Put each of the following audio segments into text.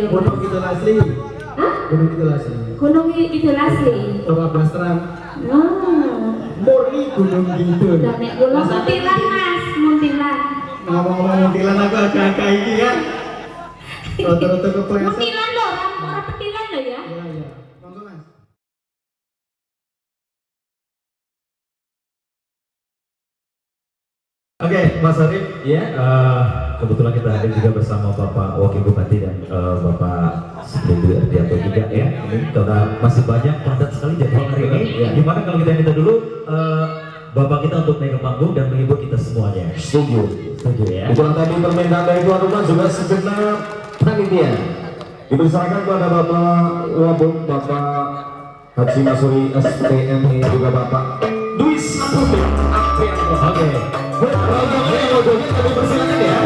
Gunung Kidul asli. Hah? Gunung Kidul asli. Gunung Kidul asli. Coba Basram. Oh. Murni Gunung Kidul. Dan nek kula muntilan Mas, muntilan. Ngomong-ngomong muntilan aku agak-agak ini ya. Rata-rata kepleset. Muntilan lho, orang petilan lho ya. Iya, iya. Monggo Mas. Oke, Mas Arif, ya, kebetulan kita hadir juga bersama Bapak Wakil Bupati dan Bapak Sugeng Ardianto juga ya. Ini karena masih banyak padat sekali jadwal hari ini. Ya. Gimana kalau kita minta dulu Bapak kita untuk naik ke panggung dan menghibur kita semuanya? Setuju. Setuju ya. Itulah tadi permintaan dari tuan rumah juga segenap panitia. Dipersilakan kepada Bapak Wabuk, Bapak Haji Masuri SPMI juga Bapak Dwi Saputra. Oke. Kalau kami persilakan ya.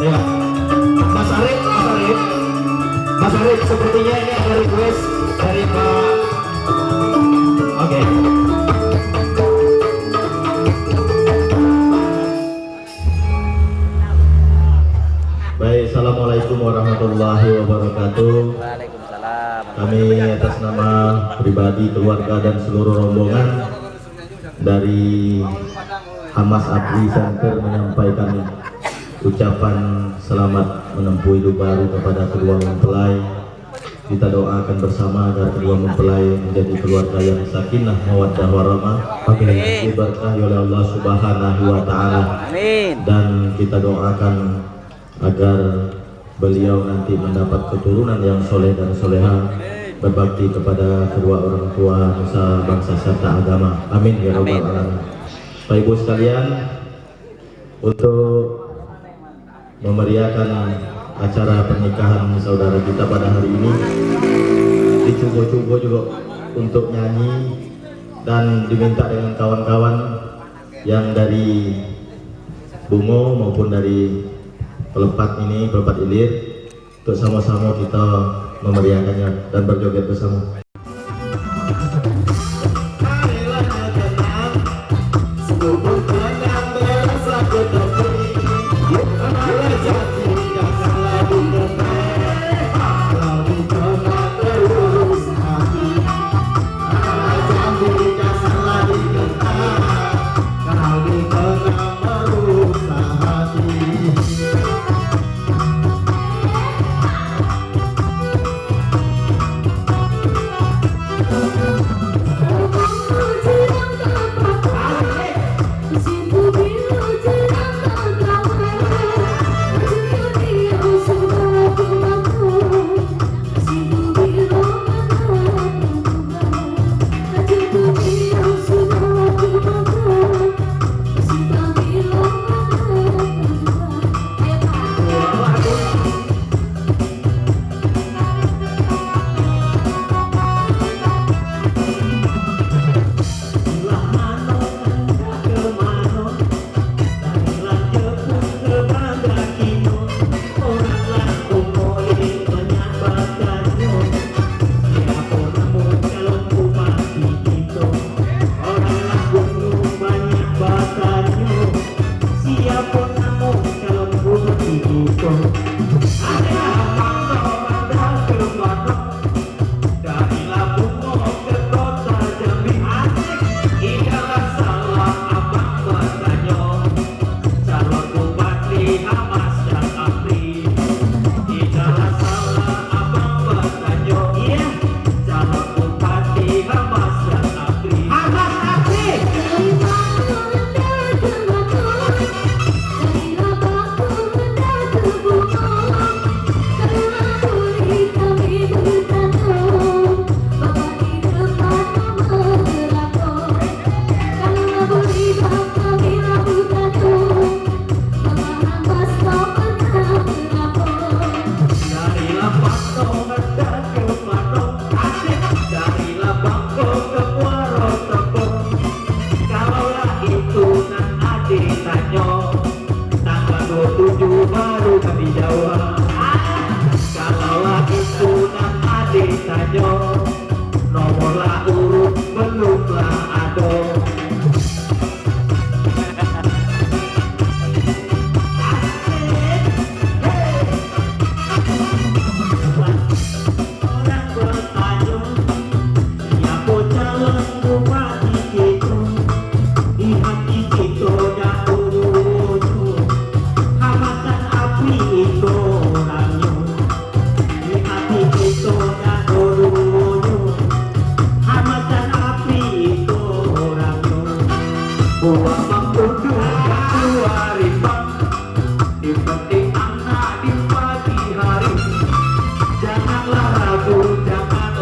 Ya. Mas Arif, sepertinya ini ada request dari Pak. Oke. Baik, assalamualaikum warahmatullahi wabarakatuh. Waalaikumsalam. Kami atas nama pribadi, keluarga dan seluruh rombongan dari Hamas Abdi Center menyampaikan ucapan selamat menempuh hidup baru kepada kedua mempelai. Kita doakan bersama agar kedua mempelai menjadi keluarga yang sakinah, mawaddah warahmah, diberkahi oleh Allah Subhanahu wa taala. Amin. Dan kita doakan agar beliau nanti mendapat keturunan yang soleh dan soleha, berbakti kepada kedua orang tua, nusa bangsa serta agama. Amin ya rabbal alamin. Bapak Ibu sekalian, untuk memeriahkan acara pernikahan saudara kita pada hari ini, dicoba-coba juga untuk nyanyi dan diminta dengan kawan-kawan yang dari Bungo maupun dari Pelepat ini, Pelepat Ilir, untuk sama-sama kita memeriahkannya dan berjoget bersama. Marilah tenang, seluruh tenang bersama.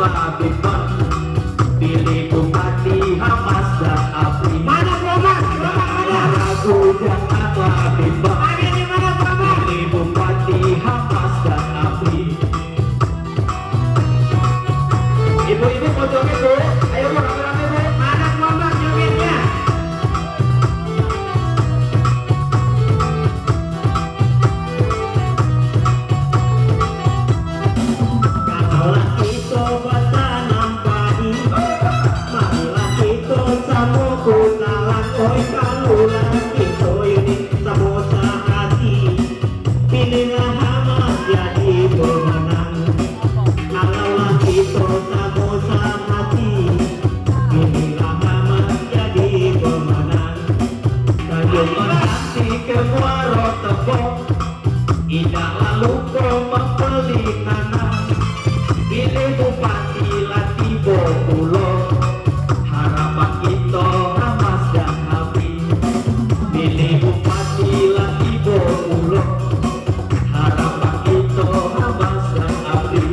Latifah, pilih Bupati Hamas dan Apri. Mana Promas? Mana? Lagu jangan Latifah, Ada di mana Promas? pilih Bupati Hamas dan Apri. Ibu-ibu mau joget Bu? Ayo Bu, rame-rame Bu. Mana Promas jogetnya? Kalaulah kita bertanam padi, marilah kita sama kenalan. Oi kalaulah kita ini sama sehati, pilihlah Hamas jadi pemenang. Kalaulah kita sama sehati, pilihlah Hamas jadi pemenang. Terjun nanti ke muara tepok, tidak lalu kau membeli tanah. Pilih Bupati Latibo Pulau, harapan kita Hamas dan Apri. Pilih Bupati Latibo Pulau, harapan kita Hamas dan Apri.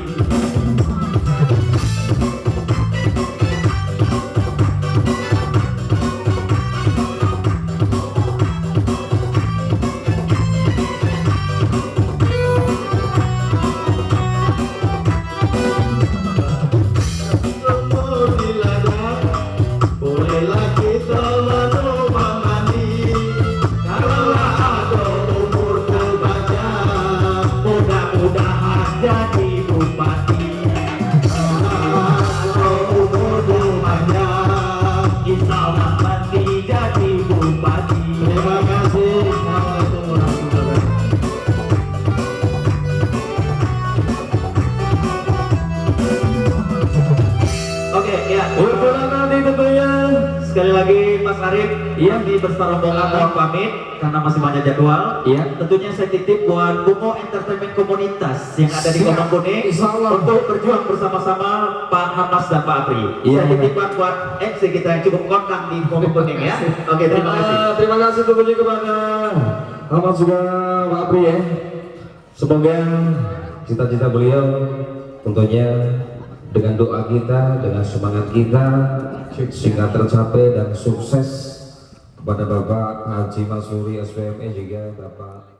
Bolehlah kita menemani, kalaulah ada umur terbaca, mudah-mudahan jadi bupati. Kalaulah ada umur terbaca, insya Allah nanti jadi bupati. Terima kasih. Assalamualaikum warahmatullahi wabarakatuh. Oke, ya. Untuk nanti tentunya Sekali lagi Mas Arif, Iya. di beserta rombongan mohon pamit karena masih banyak jadwal. Iya. Tentunya saya titip buat Bungo Entertainment Komunitas yang ada di Siap. Gunung Kuning Insya Allah. untuk berjuang bersama-sama Pak Hamas dan Pak Apri. Iya, Saya iya. titipkan buat MC kita yang cukup kondang di Gunung Kuning ya. Oke, terima kasih. Terima kasih tentunya kepada Ahmad juga Pak Apri ya. Semoga cita-cita beliau tentunya dengan doa kita, dengan semangat kita sehingga tercapai dan sukses kepada Bapak Haji Masyuri SPME juga Bapak